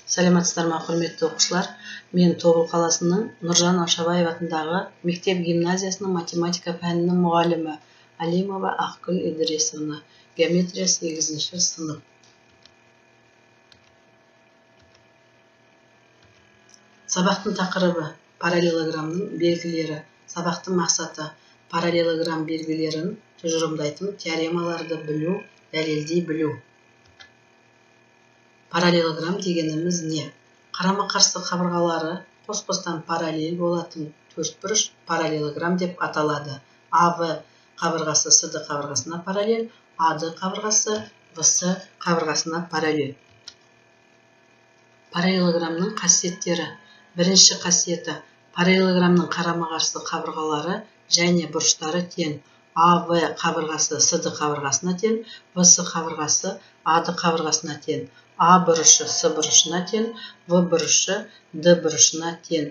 Сәлеметсіздер ме, құрметті оқушылар? Мен Тобыл қаласының Нұржан Ашабаев атындағы мектеп гимназиясының математика пәнінің мұғалімі Алимова Ақгүл Идрисовна, геометрия 8-ші сынып. Сабақтың тақырыбы параллелограммның белгілері. Сабақтың мақсаты параллелограмм белгілерін тұжырымдайтын теоремаларды білу, дәлелдей білу. Параллелограмм дегеніміз не? Қарама-қарсы қабырғалары қос-қостан параллель болатын төртбұрыш параллелограмм деп аталады. АВ қабырғасы СД қабырғасына параллель, АД қабырғасы ВС қабырғасына параллель. Параллелограммның қасиеттері. Бірінші қасиеті: параллелограммның қарама-қарсы қабырғалары және бұрыштары тең. АВ қабырғасы СД қабырғасына тең, ВС қабырғасы АД қабырғасына тең. А бұрышы С бұрышына тең, В бұрышы Д бұрышына тең.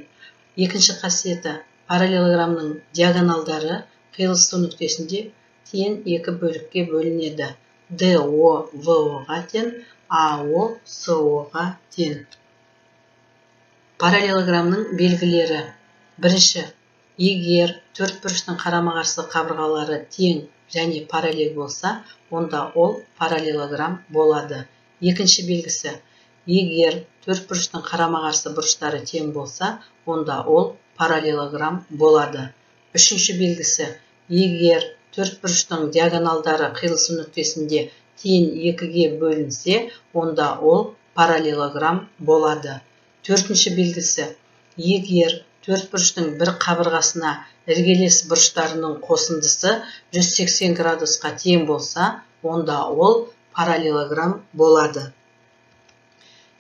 Екінші қасиеті: параллелограммның диагоналдары қиылысу нүктесінде тең екі бөлікке бөлінеді. ДО ВО-ға тең, АО СО-ға тең. Параллелограммның белгілері. Бірінші: егер төртбұрыштың қарама-қарсы қабырғалары тең және параллель болса, онда ол параллелограмм болады. Екінші белгісі: егер төртбұрыштың қарама-қарсы бұрыштары тең болса, онда ол параллелограмм болады. Үшінші белгісі: егер төртбұрыштың диагоналдары қиылысу нүктесінде тең екіге бөлінсе, онда ол параллелограмм болады. Төртінші белгісі: егер төртбұрыштың бір қабырғасына іргелес бұрыштарының қосындысы 180 градусқа тең болса, онда ол параллелограмм болады.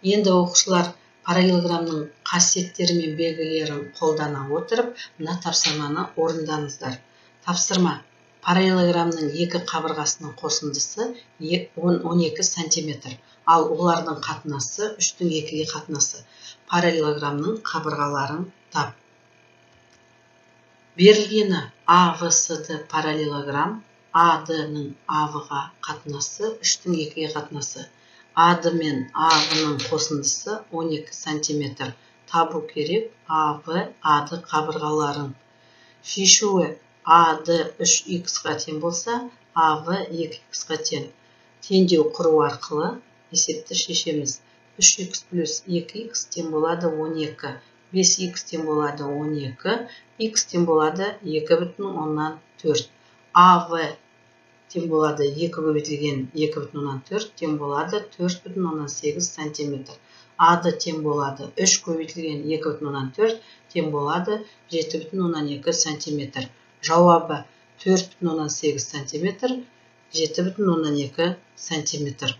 Енді оқушылар параллелограммның қасиеттері мен белгілерін қолдана отырып, мына тапсырманы орындаңыздар. Тапсырма: параллелограммның екі қабырғасының қосындысы 12 см, ал олардың қатынасы 3-дің 2-ге қатынасы. Параллелограммның қабырғаларын тап. Берілгені АВСД параллелограмм, АД-ның АВ-ға қатынасы 3-дің 2-ге қатынасы. АД мен АВ-ның қосындысы 12 см. Табу керек АВ, АД қабырғаларын. Шешуі: АД 3х-ға тең болса, АВ 2х-ға тең. Теңдеу құру арқылы есепті шешеміз. 3х плюс 2х тең болады 12. 5х тең болады 12. Х тең болады 2,4. АВ тең болады 2 көбейтілген 2,4 тең болады 4,8 см. АД тең болады 3 көбейтілген 2,4 тең болады 7,2 см. Жауабы 4,8 см, 7,2 см.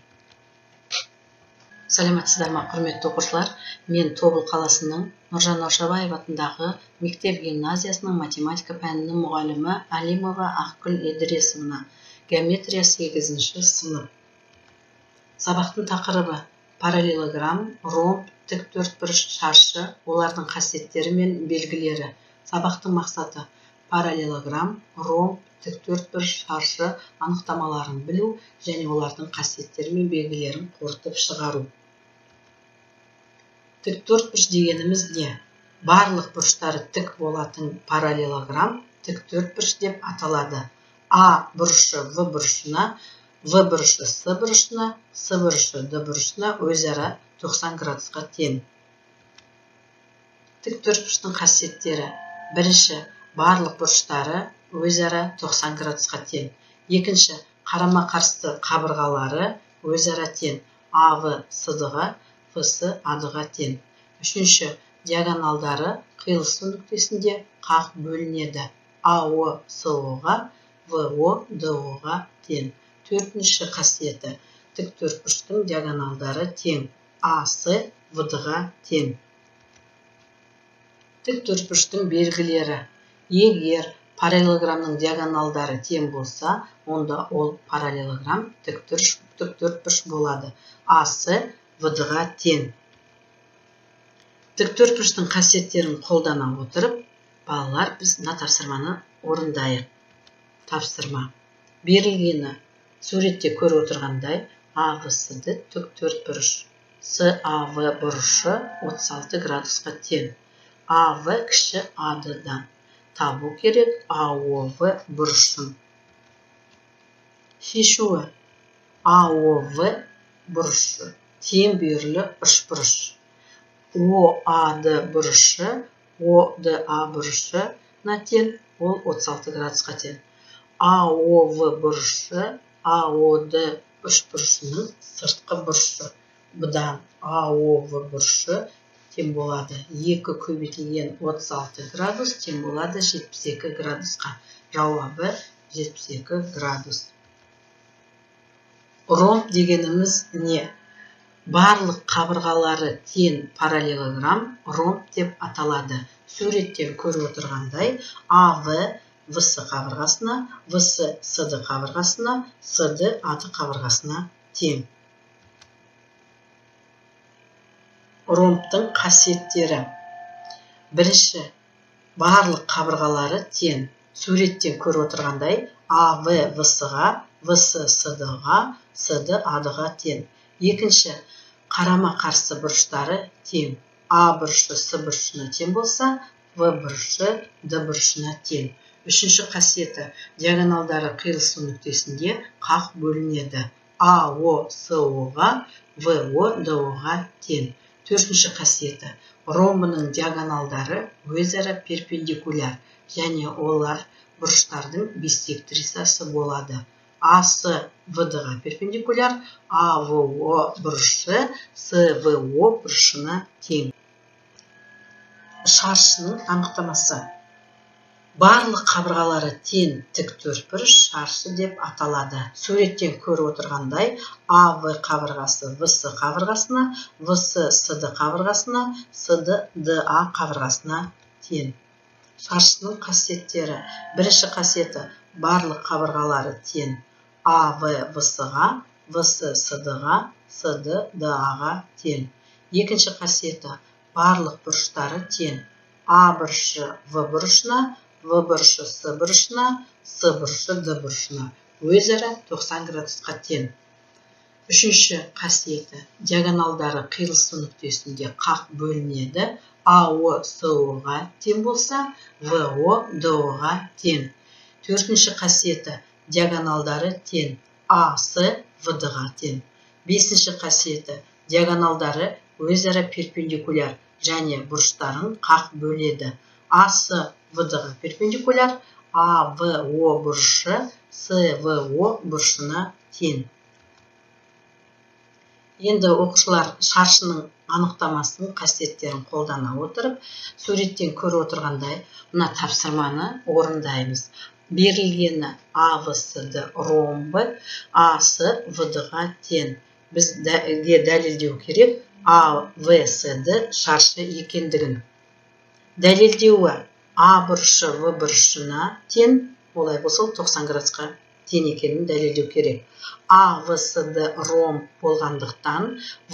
Сәлеметсіздер ме, құрметті оқушылар? Мен Тобыл қаласының Нұржан Ашабаев атындағы мектеп гимназиясының математика пәнінің мұғалімі Алимова Ақгүл Идрисовна, геометрия 8-ші сынып. Сабақтың тақырыбы параллелограмм, ромб, тік төртбұрыш, шаршы, олардың қасиеттері мен белгілері. Сабақтың мақсаты параллелограмм, ромб, тік төртбұрыш, шаршы анықтамаларын білу және олардың қасиеттері мен белгілерін қорытып шығару. Тік төртбұрыш дегеніміз не? Барлық бұрыштары тік болатын параллелограмм тік төртбұрыш деп аталады. А бұрышы В бұрышына, В бұрышы С бұрышына, С бұрышы Д бұрышына өзара 90 градусқа тең. Тік төртбұрыштың қасиеттері. Бірінші: барлық бұрыштары өзара 90 градусқа тең. Екінші: қарама-қарсы қабырғалары өзара тең. АВ СД-ға, ВС АД-ға тең. Үшінші: диагоналдары қиылысу нүктесінде қақ бөлінеді. АО СО-ға, ВО ДО-ға тең. Төртінші қасиеті: тік төртбұрыштың диагоналдары тең. АС ВД-ға тең. Тік төртбұрыштың белгілері. Егер параллелограммның диагоналдары тең болса, онда ол параллелограмм тік төртбұрыш болады. АС ВД-ға тең. Тік төртбұрыштың қасиеттерін қолдана отырып, балалар, біз мына тапсырманы орындайық. Тапсырма. Берілгені суретте көріп отырғандай, АВСД тік төртбұрыш. САВ бұрышы 36 градусқа тең. АВ кіші АД-дан. Табу керек АОВ бұрышын. Шешуі. АОВ бұрышы тең бүйірлі үшбұрыш. ОАД бұрышы ОДА бұрышына тең, ол 36 градусқа тең. АОВ бұрышы АОД үшбұрышының сыртқы бұрышы. Бұдан АОВ бұрышы тең болады 2 көбейтілген 36 градус тең болады 72 градусқа. Жауабы 72 градус. Ромб дегеніміз не? Барлық қабырғалары тең параллелограмм ромб деп аталады. Суреттен көріп отырғандай, АВ ВС қабырғасына, ВС СД қабырғасына, СД АД қабырғасына тең. Ромбтың қасиеттері. Бірінші, барлық қабырғалары тең. Суреттен көріп отырғандай, АВ ВС-ға, ВС СД-ға, СД АД-ға тең. Екінші, қарама-қарсы бұрыштары тең. А бұрышы С бұрышына тең болса, В бұрышы Д бұрышына тең. Үшінші қасиеті, диагоналдары қиылысу нүктесінде қақ бөлінеді. АО СО-ға, ВО ДО-ға тең. Төртінші қасиеті, ромбының диагоналдары өзара перпендикуляр, және олар бұрыштардың биссектрисасы болады. АС ВД-ға перпендикуляр, АВО бұрышы СВО бұрышына тең. Шаршының анықтамасы. Барлық қабырғалары тең тік төртбұрыш шаршы деп аталады. Суреттен көріп отырғандай, АВ қабырғасы ВС қабырғасына, ВС СД қабырғасына, СД ДА қабырғасына тең. Шаршының қасиеттері. Бірінші қасиеті, барлық қабырғалары тең. АВ ВС-ға, ВС СД-ға, СД ДА-ға тең. Екінші қасиеті, барлық бұрыштары тең. А бұрышы В бұрышына, В бұрышы С бұрышына, С бұрышы Д бұрышына өзара 90 градусқа тең. Үшінші қасиеті, диагоналдары қиылысу нүктесінде қақ бөлінеді. АО СО-ға тең болса, ВО ДО-ға тең. Төртінші қасиеті, диагоналдары тең. АС ВД-ға тең. Бесінші қасиеті, диагоналдары өзара перпендикуляр, және бұрыштарын қақ бөледі. АС ВД-ға перпендикуляр, АВО бұрышы СВО бұрышына тең. Енді оқушылар шаршының анықтамасының қасиеттерін қолдана отырып, суреттен көріп отырғандай, мына тапсырманы орындаймыз. Берілгені АВСД ромбы АС ВД-ға тең. Бізге дәлелдеу керек АВСД шаршы екендігін. Дәлелдеуі А бұрышы В бұрышына тең, олай болса 90 градусқа тең екенін дәлелдеу керек. АВСД ромб болғандықтан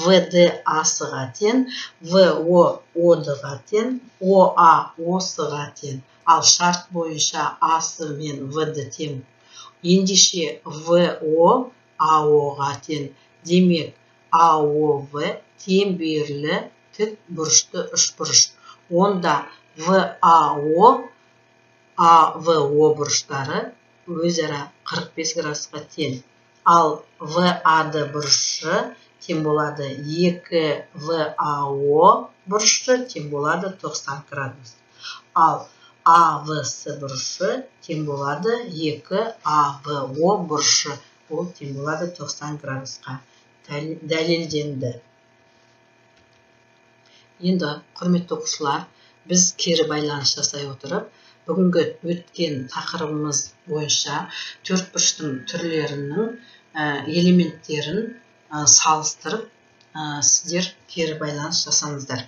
ВД АС-ға тең, ВО ОД-ға тең, ОА ОС-ға тең. Ал шарт бойынша АС мен ВД тең. Ендеше ВО АО-ға тең. Демек АОВ тең бүйірлі тік бұрышты үшбұрыш. Онда ВАО, АВО бұрыштары өзара 45 градусқа тең. Ал ВАД бұрышы тең болады 2 ВАО бұрышы тең болады 90 градус. Ал АВС бұрышы тең болады 2 АВО бұрышы, ол тең болады 90 градусқа. Дәлелденді. Енді, құрметті оқушылар, біз кері байланыс жасай отырып, бүгінгі өткен тақырыбымыз бойынша төртбұрыштың түрлерінің элементтерін салыстырып, сіздер кері байланыс жасаңыздар.